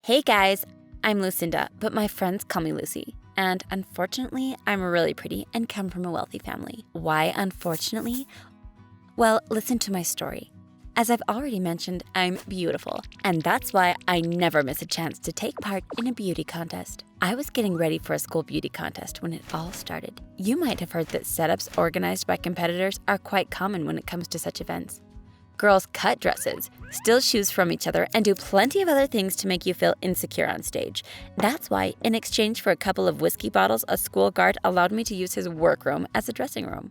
Hey guys, I'm Lucinda, but my friends call me Lucy. And unfortunately, I'm really pretty and come from a wealthy family. Why unfortunately? Well, listen to my story. As I've already mentioned, I'm beautiful, and that's why I never miss a chance to take part in a beauty contest. I was getting ready for a school beauty contest when it all started. You might have heard that setups organized by competitors are quite common when it comes to such events. Girls cut dresses, steal shoes from each other, and do plenty of other things to make you feel insecure on stage. That's why, in exchange for a couple of whiskey bottles, a school guard allowed me to use his workroom as a dressing room.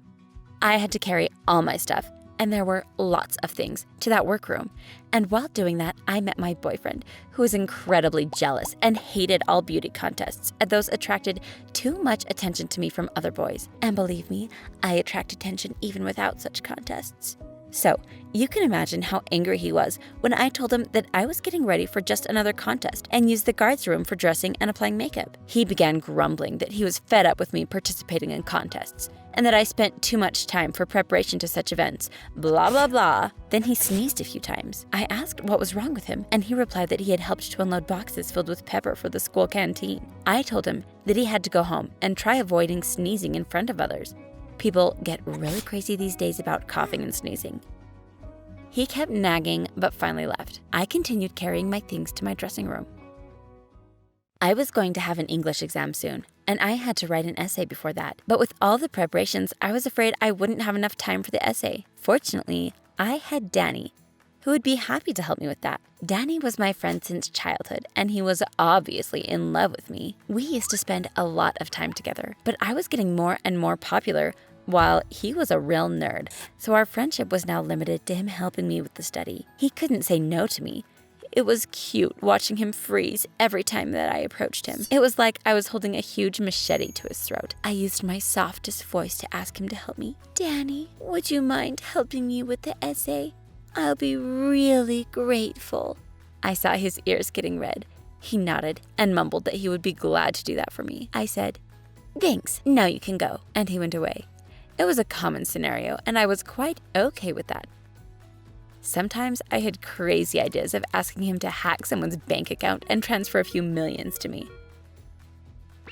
I had to carry all my stuff, and there were lots of things, to that workroom. And while doing that, I met my boyfriend, who was incredibly jealous and hated all beauty contests, as those attracted too much attention to me from other boys. And believe me, I attract attention even without such contests. So, you can imagine how angry he was when I told him that I was getting ready for just another contest and used the guard's room for dressing and applying makeup. He began grumbling that he was fed up with me participating in contests and that I spent too much time for preparation to such events, blah, blah, blah. Then he sneezed a few times. I asked what was wrong with him, and he replied that he had helped to unload boxes filled with pepper for the school canteen. I told him that he had to go home and try avoiding sneezing in front of others. People get really crazy these days about coughing and sneezing. He kept nagging, but finally left. I continued carrying my things to my dressing room. I was going to have an English exam soon, and I had to write an essay before that. But with all the preparations, I was afraid I wouldn't have enough time for the essay. Fortunately, I had Danny, who would be happy to help me with that. Danny was my friend since childhood, and he was obviously in love with me. We used to spend a lot of time together, but I was getting more and more popular while he was a real nerd, so our friendship was now limited to him helping me with the study. He couldn't say no to me. It was cute watching him freeze every time that I approached him. It was like I was holding a huge machete to his throat. I used my softest voice to ask him to help me. "Danny, would you mind helping me with the essay? I'll be really grateful." I saw his ears getting red. He nodded and mumbled that he would be glad to do that for me. I said, "Thanks, now you can go," and he went away. It was a common scenario, and I was quite okay with that. Sometimes I had crazy ideas of asking him to hack someone's bank account and transfer a few millions to me.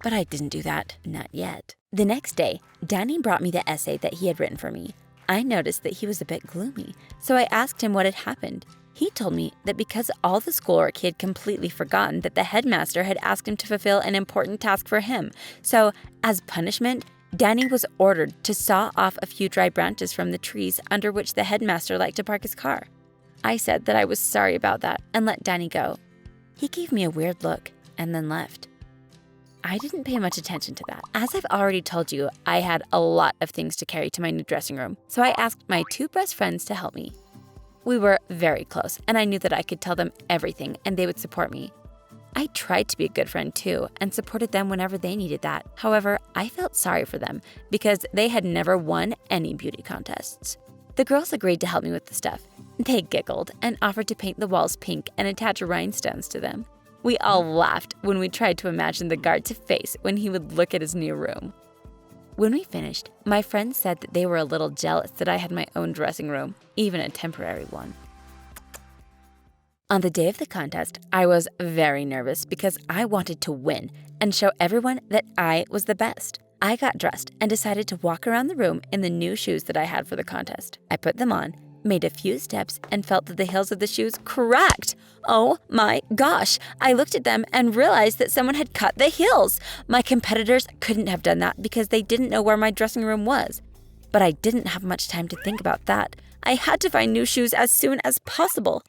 But I didn't do that, not yet. The next day, Danny brought me the essay that he had written for me. I noticed that he was a bit gloomy, so I asked him what had happened. He told me that because all the schoolwork, he had completely forgotten that the headmaster had asked him to fulfill an important task for him. So, as punishment, Danny was ordered to saw off a few dry branches from the trees under which the headmaster liked to park his car. I said that I was sorry about that and let Danny go. He gave me a weird look and then left. I didn't pay much attention to that. As I've already told you, I had a lot of things to carry to my new dressing room, so I asked my two best friends to help me. We were very close, and I knew that I could tell them everything and they would support me. I tried to be a good friend too and supported them whenever they needed that. However, I felt sorry for them because they had never won any beauty contests. The girls agreed to help me with the stuff. They giggled and offered to paint the walls pink and attach rhinestones to them. We all laughed when we tried to imagine the guard's face when he would look at his new room. When we finished, my friends said that they were a little jealous that I had my own dressing room, even a temporary one. On the day of the contest, I was very nervous because I wanted to win and show everyone that I was the best. I got dressed and decided to walk around the room in the new shoes that I had for the contest. I put them on, made a few steps, and felt that the heels of the shoes cracked. Oh my gosh! I looked at them and realized that someone had cut the heels. My competitors couldn't have done that because they didn't know where my dressing room was. But I didn't have much time to think about that. I had to find new shoes as soon as possible.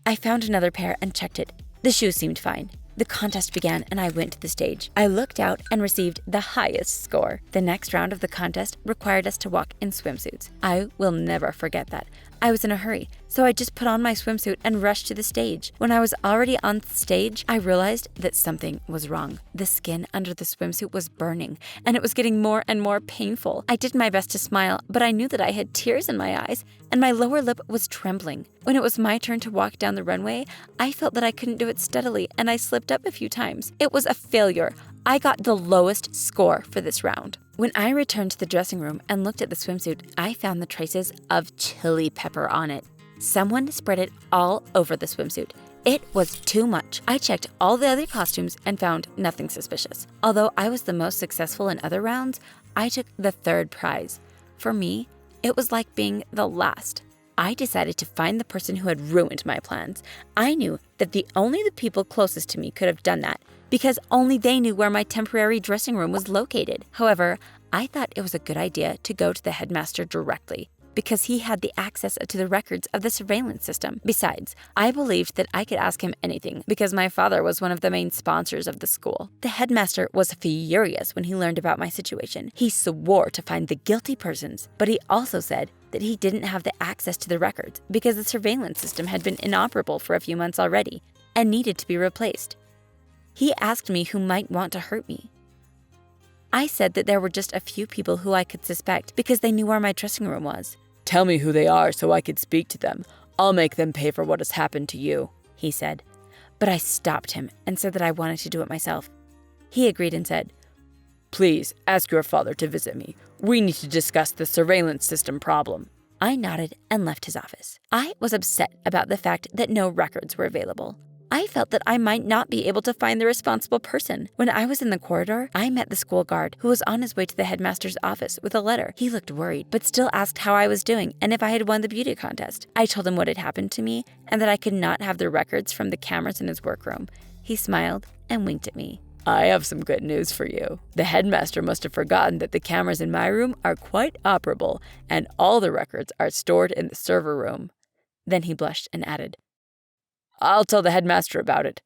I found another pair and checked it. The shoes seemed fine. The contest began and I went to the stage. I looked out and received the highest score. The next round of the contest required us to walk in swimsuits. I will never forget that. I was in a hurry, so I just put on my swimsuit and rushed to the stage. When I was already on stage, I realized that something was wrong. The skin under the swimsuit was burning, and it was getting more and more painful. I did my best to smile, but I knew that I had tears in my eyes, and my lower lip was trembling. When it was my turn to walk down the runway, I felt that I couldn't do it steadily, and I slipped up a few times. It was a failure. I got the lowest score for this round. When I returned to the dressing room and looked at the swimsuit, I found the traces of chili pepper on it. Someone spread it all over the swimsuit. It was too much. I checked all the other costumes and found nothing suspicious. Although I was the most successful in other rounds, I took the third prize. For me, it was like being the last. I decided to find the person who had ruined my plans. I knew that only the people closest to me could have done that, because only they knew where my temporary dressing room was located. However, I thought it was a good idea to go to the headmaster directly, because he had the access to the records of the surveillance system. Besides, I believed that I could ask him anything because my father was one of the main sponsors of the school. The headmaster was furious when he learned about my situation. He swore to find the guilty persons, but he also said that he didn't have the access to the records because the surveillance system had been inoperable for a few months already and needed to be replaced. He asked me who might want to hurt me. I said that there were just a few people who I could suspect because they knew where my dressing room was. "Tell me who they are so I could speak to them. I'll make them pay for what has happened to you," he said. But I stopped him and said that I wanted to do it myself. He agreed and said, "Please, ask your father to visit me. We need to discuss the surveillance system problem." I nodded and left his office. I was upset about the fact that no records were available. I felt that I might not be able to find the responsible person. When I was in the corridor, I met the school guard who was on his way to the headmaster's office with a letter. He looked worried, but still asked how I was doing and if I had won the beauty contest. I told him what had happened to me and that I could not have the records from the cameras in his workroom. He smiled and winked at me. "I have some good news for you. The headmaster must have forgotten that the cameras in my room are quite operable and all the records are stored in the server room." Then he blushed and added, "I'll tell the headmaster about it."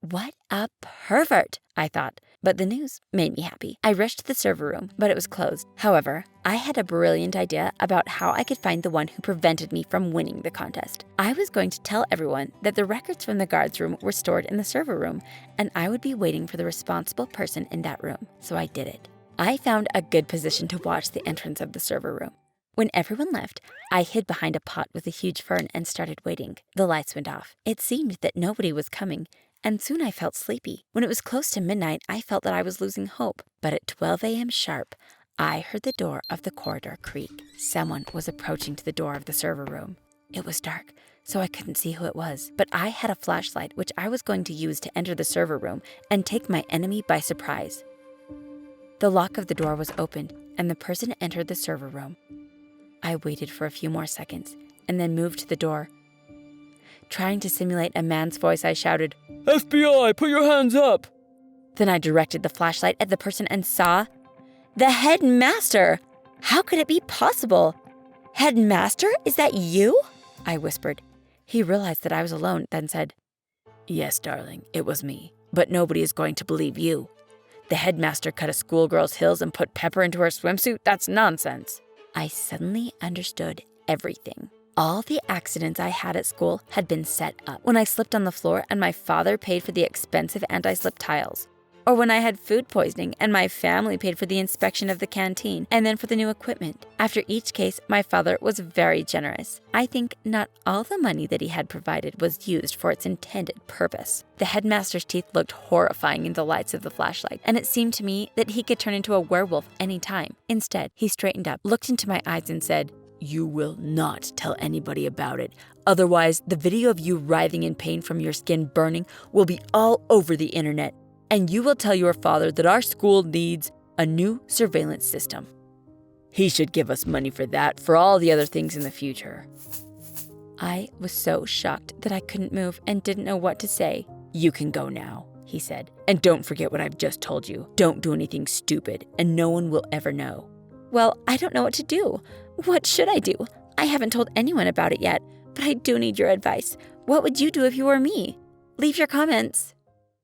What a pervert, I thought. But the news made me happy. I rushed to the server room, but it was closed. However, I had a brilliant idea about how I could find the one who prevented me from winning the contest. I was going to tell everyone that the records from the guard's room were stored in the server room, and I would be waiting for the responsible person in that room. So I did it. I found a good position to watch the entrance of the server room. When everyone left, I hid behind a pot with a huge fern and started waiting. The lights went off. It seemed that nobody was coming, and soon I felt sleepy. When it was close to midnight, I felt that I was losing hope. But at 12 a.m. sharp, I heard the door of the corridor creak. Someone was approaching to the door of the server room. It was dark, so I couldn't see who it was. But I had a flashlight, which I was going to use to enter the server room and take my enemy by surprise. The lock of the door was opened, and the person entered the server room. I waited for a few more seconds and then moved to the door. Trying to simulate a man's voice, I shouted, "FBI, put your hands up!" Then I directed the flashlight at the person and saw the headmaster. How could it be possible? "Headmaster, is that you?" I whispered. He realized that I was alone, then said, "Yes, darling, it was me, but nobody is going to believe you. The headmaster cut a schoolgirl's heels and put pepper into her swimsuit? That's nonsense." I suddenly understood everything. All the accidents I had at school had been set up. When I slipped on the floor and my father paid for the expensive anti-slip tiles. Or when I had food poisoning and my family paid for the inspection of the canteen and then for the new equipment. After each case, my father was very generous. I think not all the money that he had provided was used for its intended purpose. The headmaster's teeth looked horrifying in the lights of the flashlight, and it seemed to me that he could turn into a werewolf any time. Instead, he straightened up, looked into my eyes and said, "You will not tell anybody about it. Otherwise, the video of you writhing in pain from your skin burning will be all over the internet. And you will tell your father that our school needs a new surveillance system. He should give us money for that, for all the other things in the future." I was so shocked that I couldn't move and didn't know what to say. "You can go now," he said. "And don't forget what I've just told you. Don't do anything stupid, and no one will ever know." Well, I don't know what to do. What should I do? I haven't told anyone about it yet, but I do need your advice. What would you do if you were me? Leave your comments.